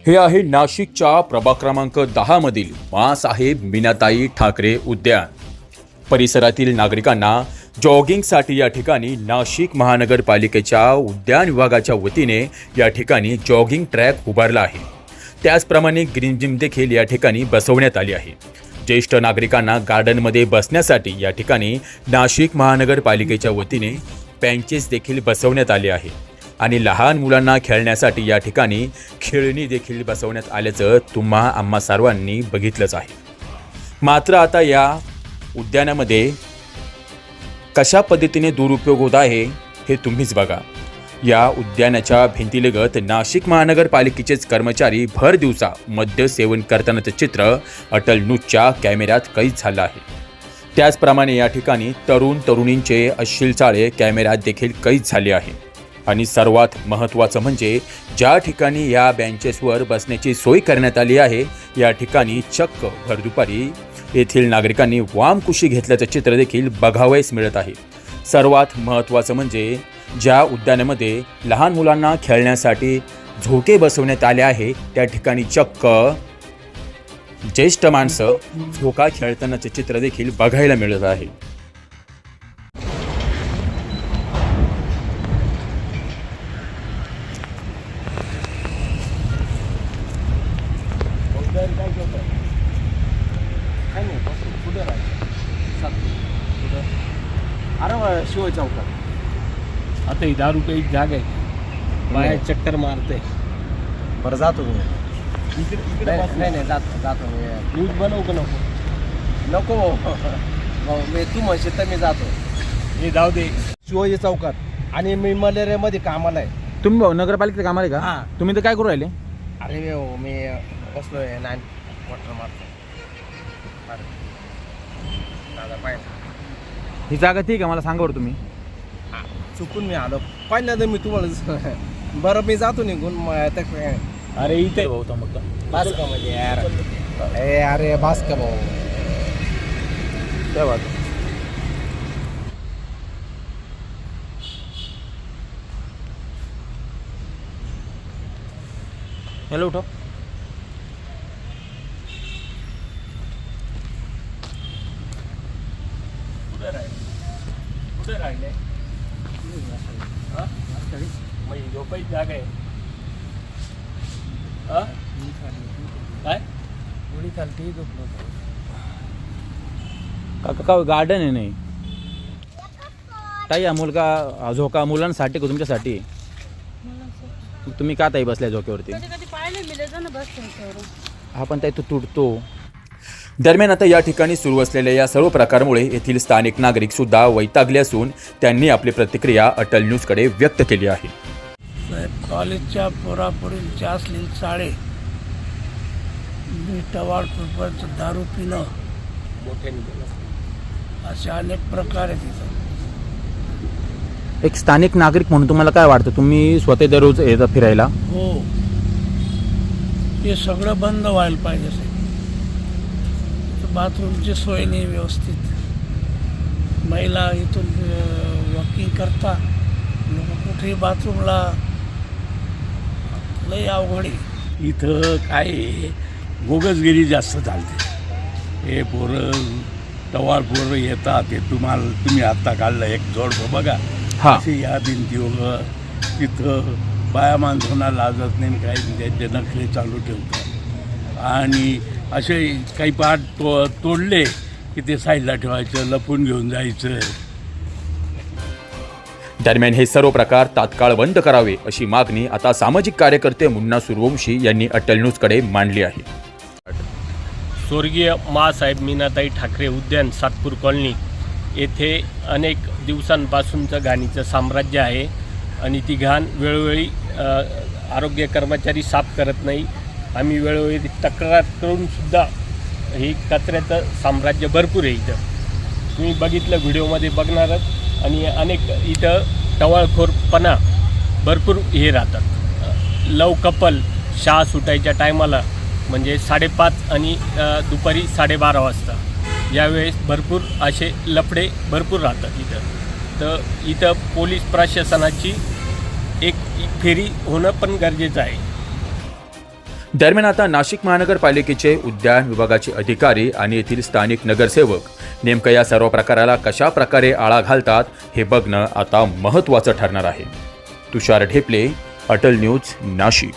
हे आहे नाशिकच्या प्रभाग क्रमांक 10 मधील माँसाहेब मीनाताई ठाकरे उद्यान। परिसरातील नागरिकांना जॉगिंगसाठी या ठिकाणी नाशिक महानगरपालिकेच्या उद्यान विभागाच्या वतीने या ठिकाणी जॉगिंग ट्रॅक उभारला आहे। त्याचप्रमाणे ग्रीन जिम देखील या ठिकाणी बसवण्यात आली आहे। ज्येष्ठ नागरिकांना गार्डनमध्ये बसण्यासाठी या ठिकाणी नाशिक महानगरपालिकेच्या वतीने बेंचेस देखील बसवण्यात आले आहे आणि लहान मुलांना खेळण्यासाठी या ठिकाणी खेळणी देखील बसवण्यात आल्याचं आम्हा सर्वांनी बघितलंच आहे। मात्र आता या उद्यानामध्ये कशा पद्धतीने दुरुपयोग होत आहे हे तुम्हीच बघा। या उद्यानाच्या भिंतीलगत नाशिक महानगरपालिकेचेच कर्मचारी भर दिवसा मद्य सेवन करतानाचे चित्र अटल न्यूजच्या कॅमेऱ्यात कैद झालं आहे। त्याचप्रमाणे या ठिकाणी तरुणींचे अश्लील चाळे कॅमेऱ्यात देखील कैद झाले आहे। आणि सर्वात महत्त्वाचं म्हणजे ज्या ठिकाणी या बेंचेसवर बसण्याची सोय करण्यात आली आहे या ठिकाणी चक्क भरदुपारी येथील नागरिकांनी वामकुशी घेतल्याचं चित्र देखील बघावयास मिळत आहे। सर्वात महत्त्वाचं म्हणजे ज्या उद्यानामध्ये लहान मुलांना खेळण्यासाठी झोके बसवण्यात आले आहे त्या ठिकाणी चक्क ज्येष्ठ माणसं झोका खेळतानाचे चित्र देखील बघायला मिळत आहे। अरे शिवाय चौकात आता ही 10 रुपये जागा आहे, बाया चक्कर मारते। बरं जातो मी नाही जातो मी न्यूज बनवू का नको? नको मी तू म्हणशील तर मी जातो। हे जाऊ दे। शिवाजी चौकात आणि मी मलेरियामध्ये कामाला आहे। तुम्ही नगरपालिकेत कामाला आहे का? हां। तुम्ही तर काय करू राहिले? अरे मी बसलो आहे नाईन वॉटर मारतो। दादा पाहिजे ही जागा ठीक आहे, मला सांगा बरं तुम्ही। चुकून मी आलो पहिल्यांदा मी तुम्हाला बरं मी जातो निघून अरे इथे होता मग बास का म्हणजे यार अरे बास का भाऊ काय बात? हॅलो उठो। कुठे राहिले? मग झोपायची जागा आहे। काय गोळी चालते काका का गार्डन आहे नाही ताई? हा मुलगा झोका मुलांसाठी का तुमच्यासाठी? तुम्ही का ताई बसल्या झोक्यावरती? हा पण ताई तो तुटतो। दरम्यान आता या ठिकाणी सुरू असलेल्या या सर्व प्रकारामुळे येथील स्थानिक नागरिक सुद्धा वैतागले असून त्यांनी आपली प्रतिक्रिया अटल न्यूजकडे व्यक्त केली आहे। कॉलेजच्या पोरापोरींच्या असलेली चाळे, टवाळ पेपरचं दारू पिणं, असे अनेक प्रकार आहेत तिथं। एक स्थानिक नागरिक म्हणून तुम्हाला काय वाटतं? तुम्ही स्वतः दररोज येता फिरायला? हो, हे सगळं बंद व्हायला पाहिजे असेल। बाथरूमची सोय नाही व्यवस्थित। महिला इथून वॉकिंग करता लोक कुठेही बाथरूमला लई अवघड आहे। इथं काय बोगसगिरी जास्त चालते। हे पोरं टवाळ पोरं येतात, ते तुम्ही आत्ता काढलं एक जोडपं बघा। हां। असे या भिंतीवर तिथं बाया माणसांना लाजत नाही, काही त्यांचे नखरे चालू ठेवतात आणि असे काही पाठ तोडले की ते साईडला ठेवायचं, लपून घेऊन जायचं। दरम्यान हे सर्व प्रकार तात्काळ बंद करावे अशी मागणी आता सामाजिक कार्यकर्ते मुन्ना सूर्यवंशी यांनी अटल न्यूजकडे मांडली आहे। स्वर्गीय माँसाहेब मीनाताई ठाकरे उद्यान सातपूर कॉलनी येथे अनेक दिवसांपासूनचं घाणीचं साम्राज्य आहे आणि ती घाण वेळोवेळी आरोग्य कर्मचारी साफ करत नाही। आम्ही वेळोवेळी तक्रार करूनसुद्धा ही कचऱ्याचं साम्राज्य भरपूर आहे इथं। तुम्ही बघितलं व्हिडिओमध्ये बघणारच आणि अनेक इथं टवाळखोरपणा भरपूर हे राहतात। लव कपल शाळा सुटायच्या टायमाला म्हणजे 5:30 आणि दुपारी 12:30 वाजता यावेळेस भरपूर असे लफडे भरपूर राहतात इथं। तर इथं पोलीस प्रशासनाची एक फेरी होणं पण गरजेचं आहे। दरम्यान आता नाशिक महानगरपालिकेचे उद्यान विभागाचे अधिकारी आणि येथील स्थानिक नगरसेवक नेमकं या सर्व प्रकाराला कशा प्रकारे आळा घालतात हे बघणं आता महत्त्वाचं ठरणार आहे. तुषार ढेपले, अटल न्यूज, नाशिक.